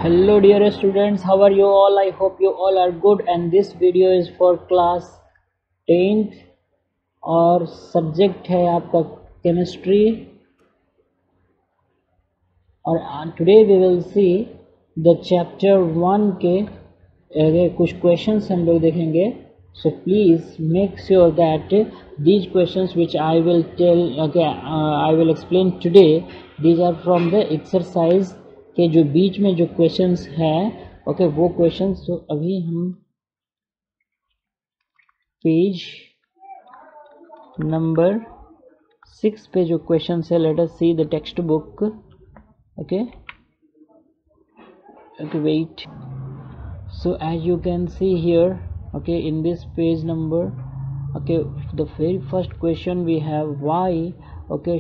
Hello dear students, how are you all? I hope you all are good, and this video is for class 10th और subject है आपका chemistry. और today we will see the chapter 1 के कुछ questions हम लोग देखेंगे। So please make sure that these questions which I will I will explain today, these are from the exercise के जो बीच में जो क्वेश्चंस हैं वो क्वेश्चंस। तो अभी हम पेज नंबर 6 पे जो क्वेश्चंस है, let us see the textbook. Okay wait. So as you can see here in this page number, the very first question we have, why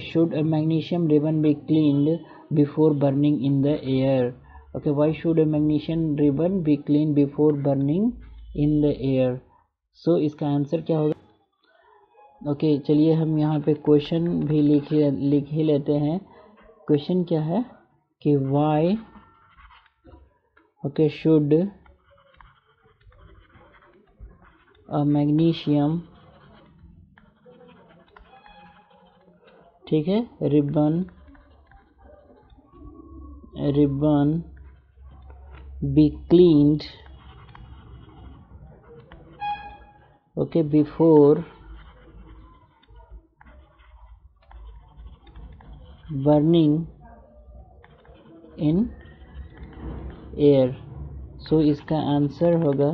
should a magnesium ribbon be cleaned before burning in the air? Why should a magnesium ribbon be cleaned before burning in the air? So इसका answer क्या होगा? चलिए हम यहाँ पे question भी लिख ही लेते हैं। क्वेश्चन क्या है कि why should a magnesium ribbon be cleaned before burning in air? सो इसका आंसर होगा,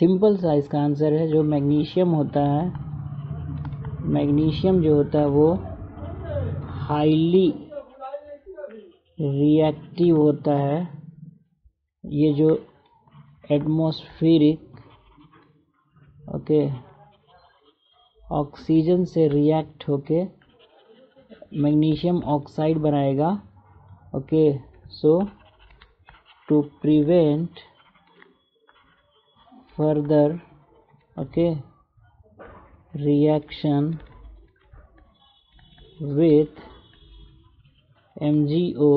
सिंपल सा इसका आंसर है, जो मैग्नीशियम होता है, मैग्नीशियम जो होता है वो हाईली रिएक्टिव होता है। ये जो एटमॉस्फेरिक ऑक्सीजन से रिएक्ट होके मैग्नीशियम ऑक्साइड बनाएगा। So to prevent further reaction with MgO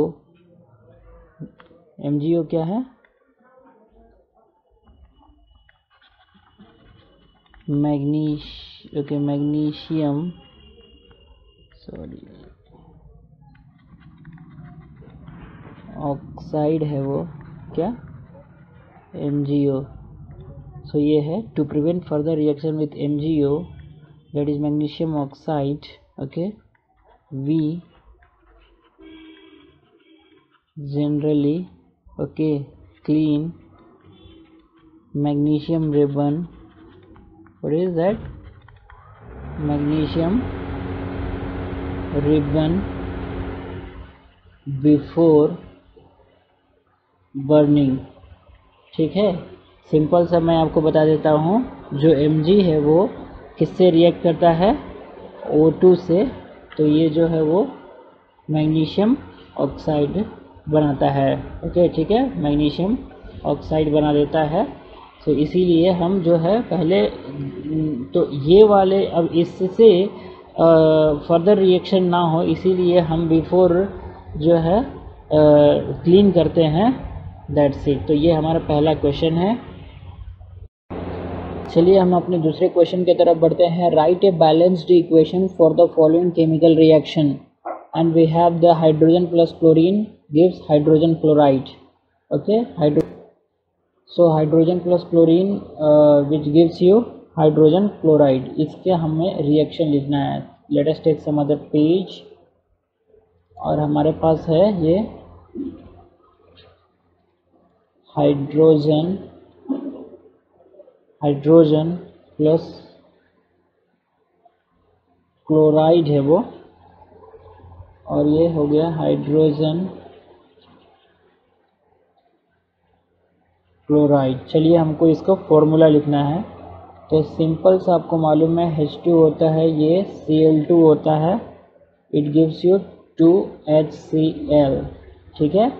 क्या है? मैग्नीशियम ऑक्साइड है वो, क्या? MgO। सो ये है to prevent further reaction with MgO, that is magnesium oxide. We generally clean magnesium ribbon. What is that? Magnesium ribbon before burning. ठीक है, simple सा मैं आपको बता देता हूँ। जो Mg है वो किससे रिएक्ट करता है? O2 से। तो ये जो है वो मैग्नीशियम ऑक्साइड बनाता है। ठीक है, मैग्नीशियम ऑक्साइड बना देता है। तो इसीलिए हम जो है पहले तो ये वाले, अब इससे फर्दर रिएक्शन ना हो, इसीलिए हम बिफोर जो है क्लीन करते हैं, दैट्स इट। तो ये हमारा पहला क्वेश्चन है। चलिए हम अपने दूसरे क्वेश्चन की तरफ बढ़ते हैं। Write a balanced equation for the following chemical reaction and we have the hydrogen plus chlorine gives hydrogen chloride. So hydrogen plus chlorine which gives you hydrogen chloride. इसके हमें रिएक्शन लिखना है। Let us take some other page. और हमारे पास है ये hydrogen plus chloride है वो, और ये हो गया हाइड्रोजन क्लोराइड। चलिए हमको इसको फॉर्मूला लिखना है। तो सिंपल सा आपको मालूम है, H2 होता है, ये Cl2 होता है, इट गिव्स यू 2HCl। ठीक है,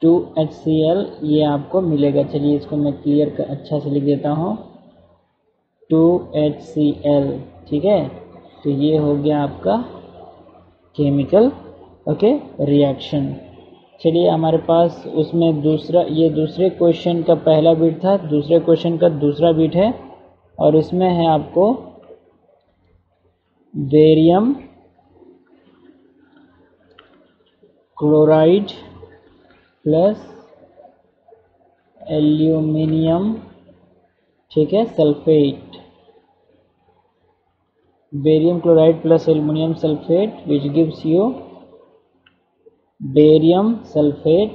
2HCl ये आपको मिलेगा। चलिए इसको मैं क्लियर अच्छा से लिख देता हूँ, 2HCl। ठीक है, तो ये हो गया आपका केमिकल रिएक्शन। चलिए हमारे पास उसमें दूसरा, ये दूसरे क्वेश्चन का पहला बिट था, दूसरे क्वेश्चन का दूसरा बिट है, और इसमें है आपको बेरियम क्लोराइड प्लस एल्यूमिनियम, ठीक है, sulphate, barium chloride plus aluminium sulphate which gives you barium sulphate,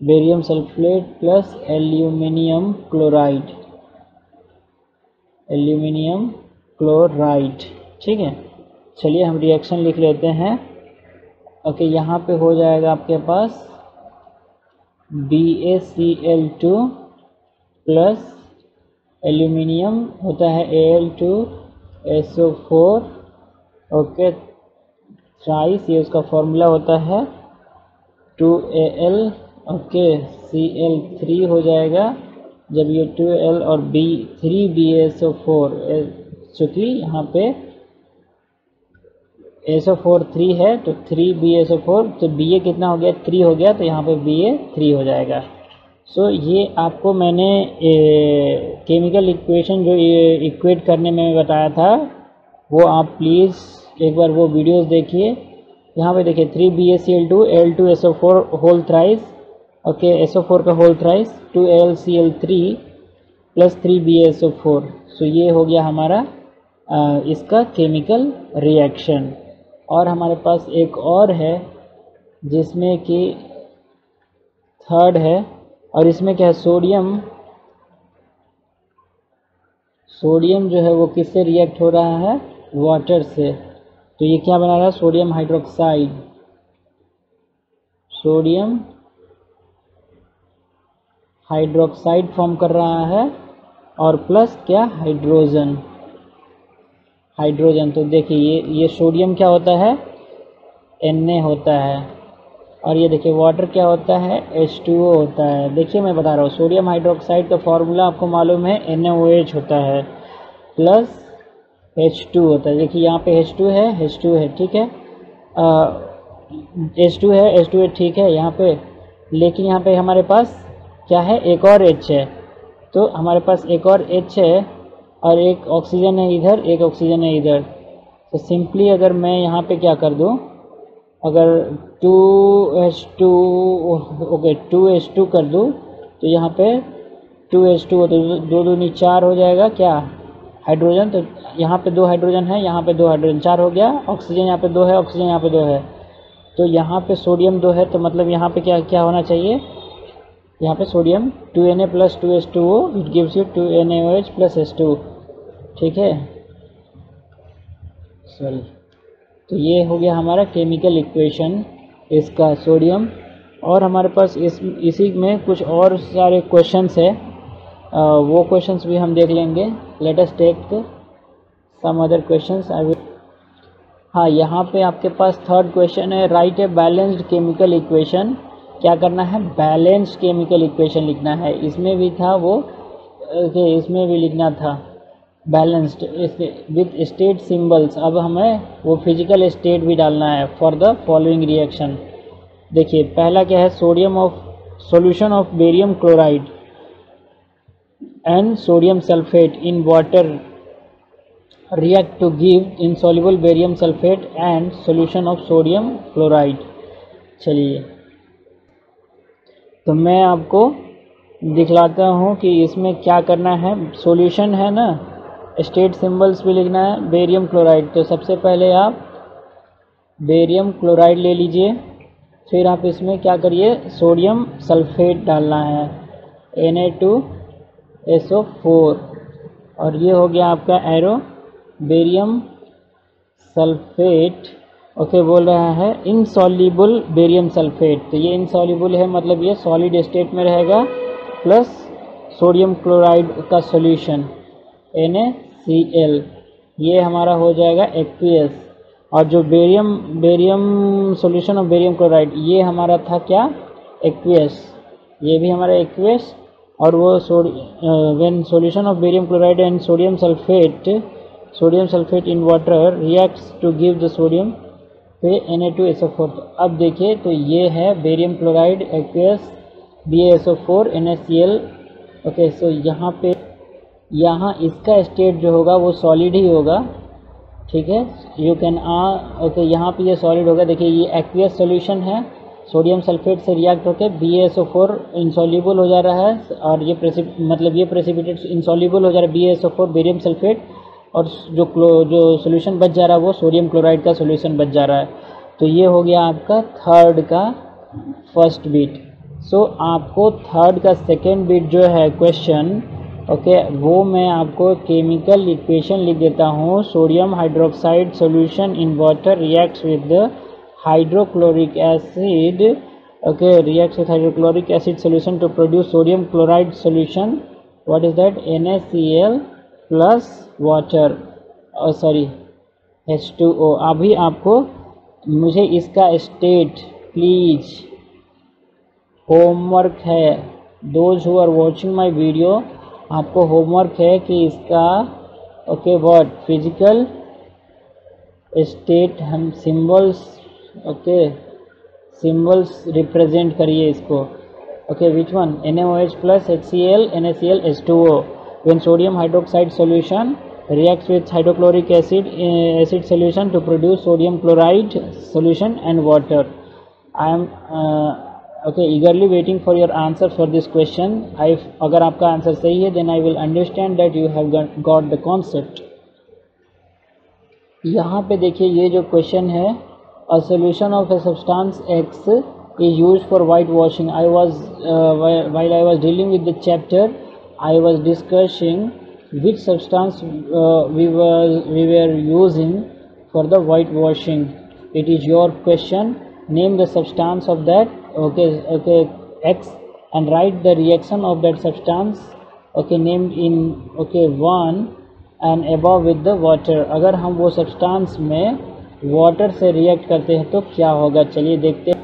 barium sulphate plus aluminium chloride, aluminium chloride, ठीक है। चलिए हम रिएक्शन लिख लेते हैं। ओके, यहाँ पे हो जाएगा आपके पास BaCl2 प्लस एल्यूमिनियम होता है Al2SO4, ओके, थ्राइस, ये उसका फॉर्मूला होता है 2Al, ओके, Cl3 हो जाएगा जब ये 2Al और 3BaSO4, चूँकि यहाँ पे SO4 3 है तो 3BaSO4, तो Ba कितना हो गया, 3 हो गया, तो यहाँ पे Ba 3 हो जाएगा। सो ये आपको मैंने केमिकल इक्वेशन जो ये इक्वेट करने में बताया था, वो आप प्लीज़ एक बार वो वीडियोस देखिए। यहाँ पे देखिए 3BaCl2 Al2SO4 whole thrice, okay, SO4 का whole thrice, 2AlCl3 plus 3BaSO4। सो ये हो गया हमारा इसका केमिकल रिएक्शन। और हमारे पास एक और है जिसमें कि थर्ड है, और इसमें क्या है, सोडियम जो है वो किससे रिएक्ट हो रहा है, वाटर से। तो ये क्या बना रहा है, sodium hydroxide, sodium hydroxide form कर रहा है, और प्लस क्या, हाइड्रोजन, हाइड्रोजन। तो देखिए ये सोडियम क्या होता है, Na होता है, और ये देखिए वाटर क्या होता है, H2O होता है। देखिए मैं बता रहा हूँ, सोडियम हाइड्रोक्साइड का फॉर्मूला आपको मालूम है NaOH होता है प्लस H2 होता है। देखिए यहाँ पे H2 है, ठीक है, H2 है, ठीक है यहाँ पे, लेकिन यहाँ पे हमारे पास क्या है, एक और H है, तो हमारे पास एक और H है, और एक ऑक्सीजन है इधर, एक ऑक्सीजन है इधर। तो सिंपली अगर मैं यहाँ पे क्या कर दूँ, अगर 2H2, ओके 2H2 कर दूँ, तो यहाँ पे 2H2 हो, तो 2 दूनी 4 हो जाएगा क्या, हाइड्रोजन। तो यहाँ पे 2 हाइड्रोजन है, यहाँ पे 2 हाइड्रोजन, 4 हो गया। ऑक्सीजन यहाँ पे 2 है, ऑक्सीजन यहाँ पे 2 है, तो यहाँ पे सोडियम 2 है, तो मतलब यहाँ पे क्या क्या होना चाहिए, यहाँ पे sodium 2Na plus 2H2O it gives you 2NaOH plus H2, ठीक है, सॉरी। तो ये हो गया हमारा केमिकल इक्वेशन इसका, सोडियम। और हमारे पास इसी में कुछ और सारे क्वेश्चंस है, वो क्वेश्चंस भी हम देख लेंगे। Let us take some other questions. I will, हाँ, यहाँ पे आपके पास थर्ड क्वेश्चन है, write a balanced chemical equation. क्या करना है, बैलेंस्ड केमिकल इक्वेशन लिखना है। इसमें भी था वो, इसमें भी लिखना था बैलेंस्ड विथ स्टेट सिंबल्स। अब हमें वो फिजिकल स्टेट भी डालना है फॉर द फॉलोइंग रिएक्शन। देखिए पहला क्या है, solution of barium chloride and sodium sulphate in water react to give insoluble barium sulfate and solution of sodium chloride। चलिए तो मैं आपको दिखलाता हूँ कि इसमें क्या करना है। सॉल्यूशन है ना, स्टेट सिंबल्स भी लिखना है, बेरियम क्लोराइड। तो सबसे पहले आप बेरियम क्लोराइड ले लीजिए, फिर आप इसमें क्या करिए, सोडियम सल्फेट डालना है Na2SO4, और ये हो गया आपका एरो, बेरियम सल्फेट, ओके, बोल रहा है इनसॉल्युबल बेरियम सल्फेट। तो ये इनसॉल्युबल है, मतलब ये सॉलिड स्टेट में रहेगा, प्लस सोडियम क्लोराइड का सॉल्यूशन NaCl, ये हमारा हो जाएगा एक्वियस। और जो barium solution of barium chloride, ये हमारा था क्या, एक्वियस, ये भी हमारा एक्वियस। और वो when solution of barium chloride and sodium sulphate in water reacts to give the sodium पे Na2SO4। अब देखिए तो ये है barium chloride aqueous BaSO4 NaCl। Okay, so यहाँ इसका स्टेट जो होगा वो सॉलिड ही होगा, ठीक है। यू कैन ओके, यहाँ पे ये सॉलिड होगा। देखिए ये एक्वियस सॉल्यूशन है, सोडियम सल्फेट से रिएक्ट होकर BaSO4 इंसॉल्युबल हो जा रहा है, और ये प्रेसिपिटेट इंसॉल्युबल हो जा रहा है BaSO4 बेरियम सल्फेट, और जो सोल्यूशन बच जा रहा है वो सोडियम क्लोराइड का सोल्यूशन बच जा रहा है। तो ये हो गया आपका थर्ड का फर्स्ट बिट। सो आपको थर्ड का सेकेंड बिट जो है क्वेश्चन, ओके, वो मैं आपको केमिकल इक्वेशन लिख देता हूँ। Sodium hydroxide solution in water reacts with the hydrochloric acid, okay, reacts with hydrochloric acid solution to produce sodium chloride solution. What is that? NaCl plus water, sorry H2O। अभी आपको मुझे इसका state please, homework है, those who are watching my video, आपको homework है कि इसका okay word physical state हम सिंबल्स, ओके, सिंबल्स रिप्रेजेंट करिए इसको। Okay, which one? NaOH प्लस HCl NaCl H2O when sodium hydroxide solution reacts with hydrochloric acid solution to produce sodium chloride solution and water. I am okay, eagerly waiting for your answers for this question. अगर आपका answer सही है then I will understand that you have got the concept. यहाँ पे देखिए ये जो question है, a solution of a substance X is used for whitewashing. While I was dealing with the chapter, I was discussing which substance we were using for the whitewashing. It is your question. Name the substance of that, okay, X, and write the reaction of that substance, okay, named in, okay, 1 and above with the water. अगर हम वो substance में water से react करते हैं तो क्या होगा, चलिए देखते हैं।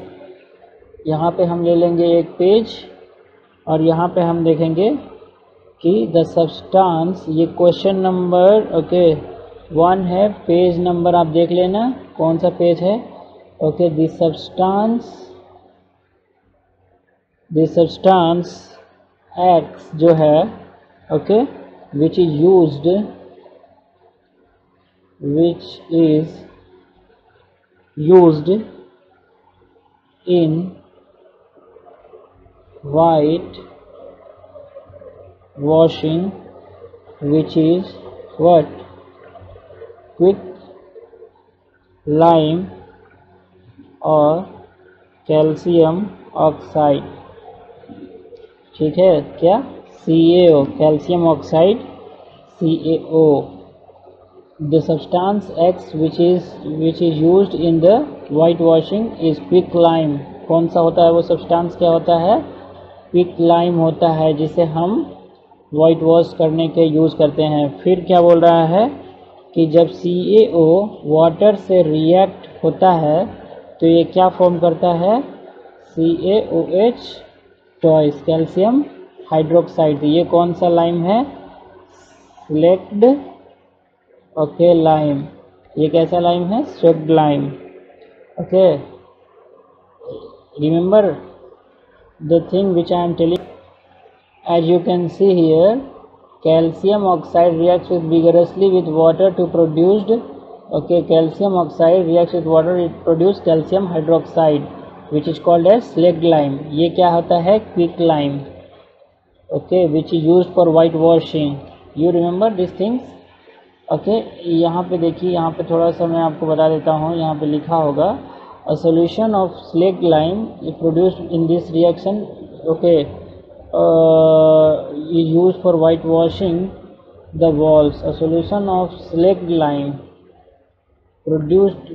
यहाँ पे हम ले लेंगे एक पेज और यहाँ पे हम देखेंगे कि द सब्सटेंस, ये क्वेश्चन नंबर ओके 1 है, पेज नंबर आप देख लेना कौन सा पेज है। ओके, द सब्सटेंस X जो है, okay, which is used in white washing, which is what? Quick lime और कैल्शियम ऑक्साइड, ठीक है क्या? CaO, calcium oxide CaO। The substance X which is used in the white washing is quick lime। कौन सा होता है वो substance, क्या होता है? क्विक लाइम होता है, जिसे हम वाइट वॉश करने के यूज़ करते हैं। फिर क्या बोल रहा है कि जब CaO वाटर से रिएक्ट होता है तो ये क्या फॉर्म करता है? CaOH twice, calcium hydroxide. ये कौन सा लाइम है? Slaked, okay, lime. ये कैसा लाइम है? Slaked lime. Okay, remember the thing which I am telling. As you can see here, calcium oxide reacts with vigorously with water to produced, okay, calcium oxide reacts with water to produce calcium hydroxide which is called as slaked lime। ये क्या होता है? quick lime, okay, which is used for white washing। you remember these things, okay। यहाँ पे देखिए, यहाँ पे थोड़ा सा मैं आपको बता देता हूँ, यहाँ पे लिखा होगा a solution of slaked lime is produced in this reaction, okay, is used for whitewashing the walls। A solution of slaked lime produced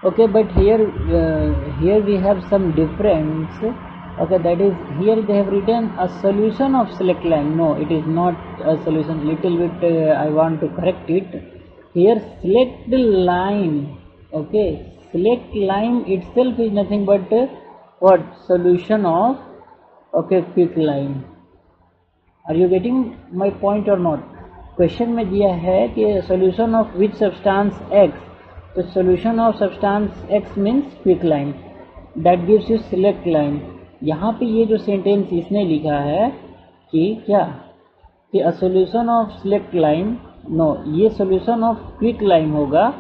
okay, but here we have some difference, okay, that is here they have written a solution of slaked lime. No, it is not a solution, little bit I want to correct it here। slaked lime, okay, slaked lime itself is nothing but what? Solution of, okay, quick lime। Are you getting my point or not? Question में दिया है कि solution of which substance X, तो solution of substance X means quicklime, that gives you slaked lime. यहाँ पे ये जो sentence इसने लिखा है कि क्या, कि a solution of slaked lime, no, ये सॉल्यूशन ऑफ क्विक लाइन होगा।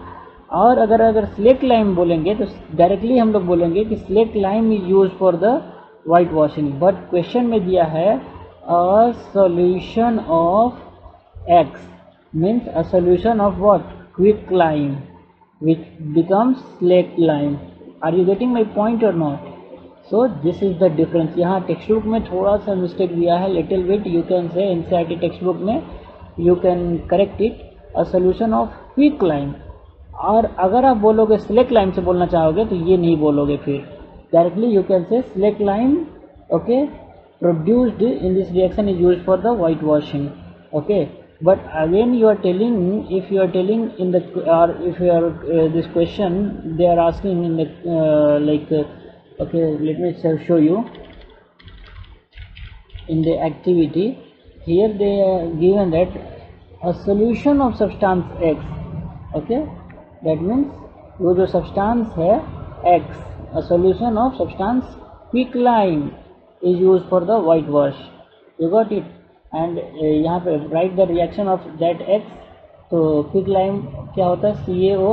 और अगर सिलेक्ट लाइन बोलेंगे तो डायरेक्टली हम लोग बोलेंगे कि select line is use for the white washing, but question में दिया है अ solution of x means a solution of what, quicklime, which becomes slackline. Are you getting my point or not? So this is the difference. यहाँ text book में थोड़ा सा mistake दिया है, little bit, you can say NCERT text book में you can correct it, a solution of quicklime. और अगर आप बोलोगे सिलेक्ट लाइन से बोलना चाहोगे तो ये नहीं बोलोगे, फिर डायरेक्टली यू कैन से select line, okay, produced in this reaction is used for the white washing, okay. But again you are telling, if you are telling in the, or if you are this question they are asking in the okay, let me show you in the activity. Here they are given that a solution of substance x, okay, that means वो जो substance है x, a solution of substance quicklime is used for the white wash, you got it। And यहाँ पे right the reaction of that x, तो quick lime क्या होता है, CaO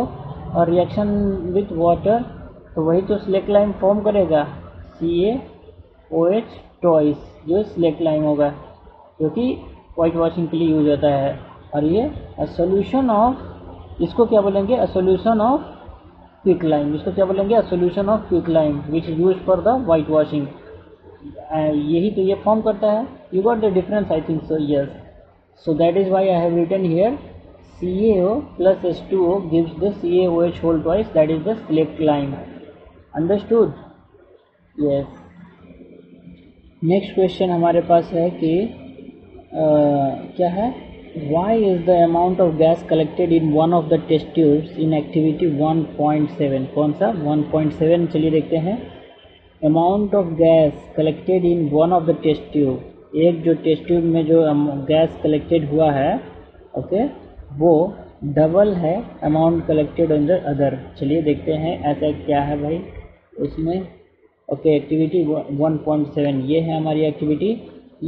और रिएक्शन विथ वाटर, तो वही तो सिलेक्ट लाइम फॉर्म करेगा, CaOH टॉइस, जो सिलेक्ट लाइम होगा, जो कि वाइट वॉशिंग के लिए यूज होता है। और ये सोल्यूशन ऑफ, इसको क्या बोलेंगे, अ सोल्यूशन ऑफ क्विक लाइम, इसको क्या बोलेंगे, अ solution of quick lime which is use for the white washing. यही तो ये फॉर्म करता है। You got the difference, I think so, yes. So that is why I have written here CaO plus H2O gives the CaOH whole twice, that is the select line. Understood? Yes. Next question हमारे पास है कि क्या है, why is the amount of gas collected in one of the test tubes in activity 1.7, कौन सा 1.7, चलिए देखते हैं। Amount of gas collected in one of the test tube, एक जो टेस्ट ट्यूब में जो गैस कलेक्टेड हुआ है, ओके, वो डबल है amount collected in the other. चलिए देखते हैं ऐसा क्या है भाई उसमें। ओके, एक्टिविटी 1.7 ये है हमारी एक्टिविटी।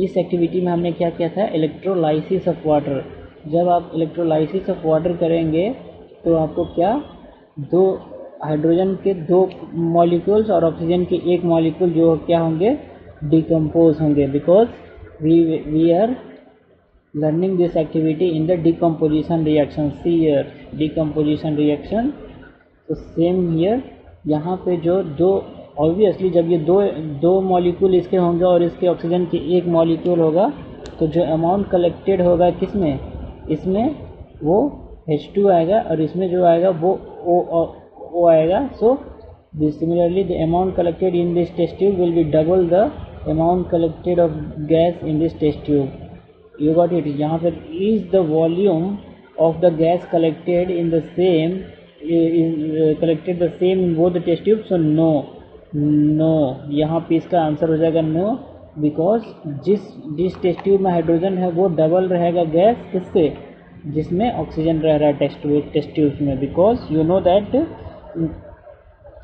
इस एक्टिविटी में हमने क्या किया था, इलेक्ट्रोलाइसिस ऑफ वाटर। जब आप इलेक्ट्रोलाइसिस ऑफ वाटर करेंगे तो आपको क्या, दो हाइड्रोजन के दो मॉलिक्यूल्स और ऑक्सीजन के एक मॉलिक्यूल जो क्या होंगे, डिकम्पोज होंगे, because we are learning this activity in the decomposition reaction, see here decomposition reaction. तो सेम हियर, यहाँ पे जो दो, ऑब्वियसली जब ये दो मॉलिक्यूल इसके होंगे और इसके ऑक्सीजन के एक मॉलिक्यूल होगा, तो जो अमाउंट कलेक्टेड होगा किसमें, इसमें वो H2 आएगा और इसमें जो आएगा वो O आएगा। So similarly the amount collected in this test tube will be double the amount collected of gas in this test tube. You got it. यहाँ पर is the volume of the gas collected in the same, is collected the same in both the test tube, so no, यहाँ पे इसका answer हो जाएगा no, because जिस test tube में hydrogen है वो डबल रहेगा गैस किससे, जिसमें ऑक्सीजन रह रहा है टेस्ट ट्यूब में, बिकॉज यू नो दैट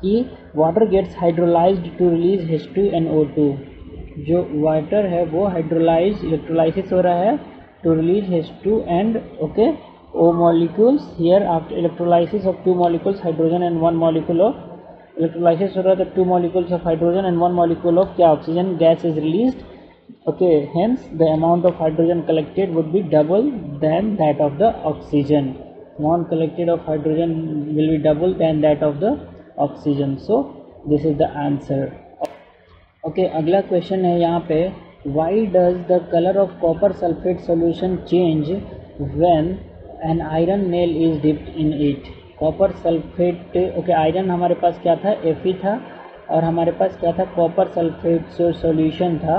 कि water gets hydrolysed to release H2NO2। जो वाटर है वो हाइड्रोलाइज, इलेक्ट्रोलाइसिस हो रहा है to release H2 and okay O molecules। here after electrolysis of two molecules hydrogen and one molecule of, electrolysis हो रहा है तो 2 molecules of hydrogen and 1 molecule of क्या, oxygen gas is released, okay, hence the amount of hydrogen collected would be double than that of the oxygen, amount collected of hydrogen will be double than that of the oxygen, so this is the answer। okay, अगला question है यहाँ पे, why does the color of copper sulfate solution change when an iron nail is dipped in it। Copper sulphate, okay, iron हमारे पास क्या था, Fe था, और हमारे पास क्या था, कॉपर सल्फेट सॉल्यूशन था।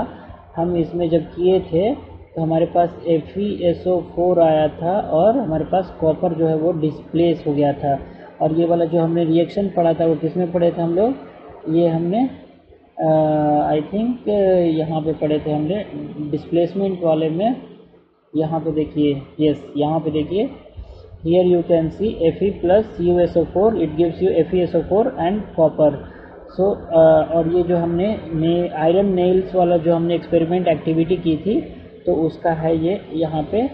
हम इसमें जब किए थे तो हमारे पास FeSO4 आया था और हमारे पास कॉपर जो है वो डिस्प्लेस हो गया था। और ये वाला जो हमने रिएक्शन पढ़ा था वो किस में पढ़े थे हम लोग, ये हमने आई थिंक यहाँ पे पढ़े थे हमने डिस्प्लेसमेंट वाले में, यहाँ पे देखिए, यस यहाँ पे देखिए, here you can see Fe plus CuSO4, it gives you FeSO4 and copper. So और ये जो हमने आयरन नेल्स वाला जो हमने एक्सपेरिमेंट एक्टिविटी की थी, तो उसका है ये यहाँ पे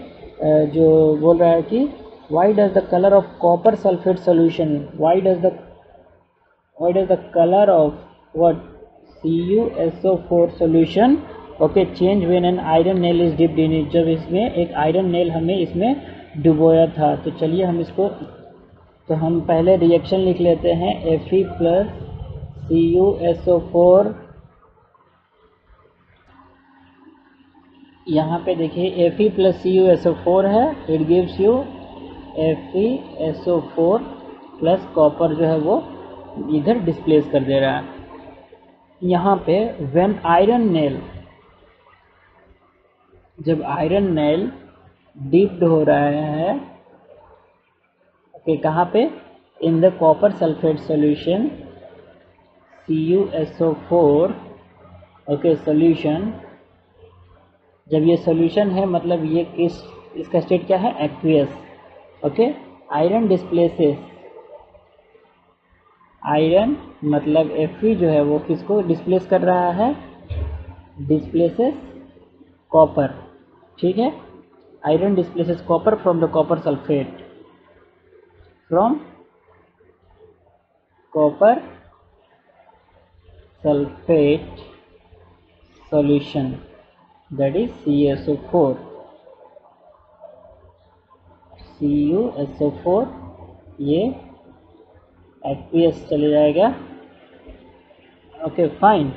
जो बोल रहा है कि why does the colour of copper sulphate solution, why does the colour of what CuSO4 solution okay change when an iron nail is dipped in it, जब इसमें एक आयरन नेल हमें इसमें डुबोया था। तो चलिए हम इसको, तो हम पहले रिएक्शन लिख लेते हैं, Fe प्लस CuSO4, यहाँ पे देखिए Fe प्लस CuSO4 है, it gives you FeSO4 plus copper जो है वो इधर डिस्प्लेस कर दे रहा है। यहाँ पे व्हेन आयरन नेल, जब आयरन नेल डीप्ड हो रहा है ओके कहाँ पे, in the copper sulphate solution CuSO4 okay solution, जब ये सॉल्यूशन है मतलब ये इसका स्टेट क्या है, aqueous okay. Iron displaces, iron मतलब Fe जो है वो किसको डिस्प्लेस कर रहा है, डिस्प्लेसेस कॉपर, ठीक है। Iron displaces copper from the copper sulphate, from copper sulphate solution that is CuSO4, ये एक्वियस चले जाएगा ओके फाइन,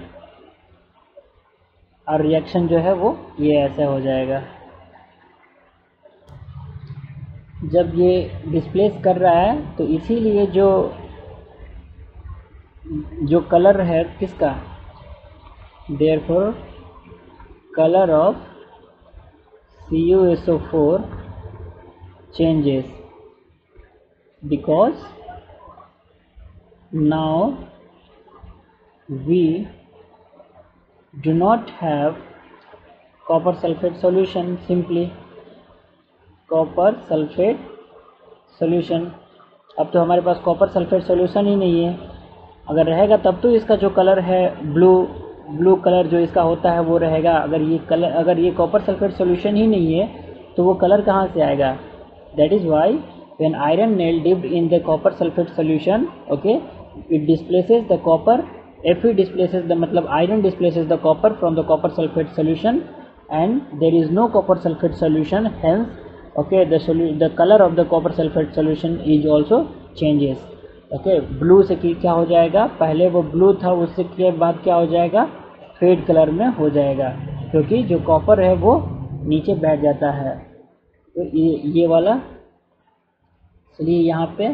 और रिएक्शन जो है वो ये ऐसा हो जाएगा। जब ये डिस्प्लेस कर रहा है तो इसीलिए जो कलर है किसका, therefore colour of CuSO4 changes because now we do not have copper sulfate solution, simply copper sulfate solution। अब तो हमारे पास कॉपर सल्फेट सॉल्यूशन ही नहीं है, अगर रहेगा तब तो इसका जो कलर है ब्लू कलर जो इसका होता है वो रहेगा। अगर ये कॉपर सल्फेट सॉल्यूशन ही नहीं है तो वो कलर कहाँ से आएगा। That is why when iron nail dipped in the copper sulphate solution okay it displaces the copper, Fe displaces the मतलब iron displaces the copper from the copper sulfate solution and there is no copper sulfate solution, hence okay the color of the copper sulfate solution is also changes okay. Blue से क्या हो जाएगा, पहले वो blue था उससे के बाद क्या हो जाएगा, फेड कलर में हो जाएगा, क्योंकि जो कॉपर है वो नीचे बैठ जाता है। तो ये वाला, चलिए यहाँ पे